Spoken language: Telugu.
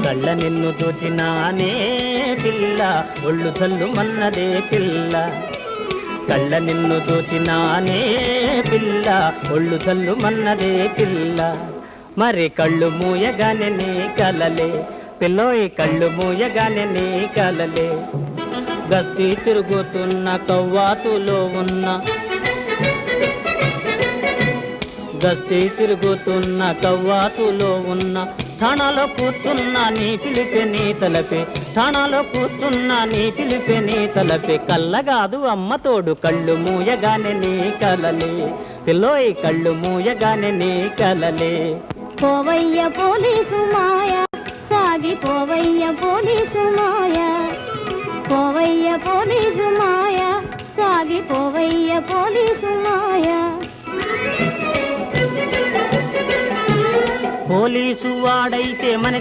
కళ్ళ నిన్ను దోచినానే పిల్ల ఒళ్ళు చల్లు మన్నదే పిల్ల కళ్ళ నిన్ను దోచినానే పిల్ల ఒళ్ళు చల్లు మన్నదే పిల్ల మరి కళ్ళు మూయగానే నీ కలలే పిల్లోయి కళ్ళు మూయగానే నీ కలలే గస్తీ తిరుగుతున్న కవ్వాతులో ఉన్న గస్తీ తిరుగుతున్న కవ్వాతులో ఉన్న థానాలో కూర్చున్నా నీ పిలిపే నీ తలపే థానాలో కూర్చున్నా నీ పిలిపే నీ తలపే కళ్ళగాదు అమ్మ తోడు కళ్ళు మూయగానే నీ కలలే పిల్లోయి కళ్ళు మూయగానే నీ కలలే పోవయ్య పోలీసు మాయ సాగిపోవయ్య పోలీసు మాయ పోవయ్య పోలీసు మాయ సాగిపోవయ్య పోలీసు మాయ పోలీసు వాడైతే మన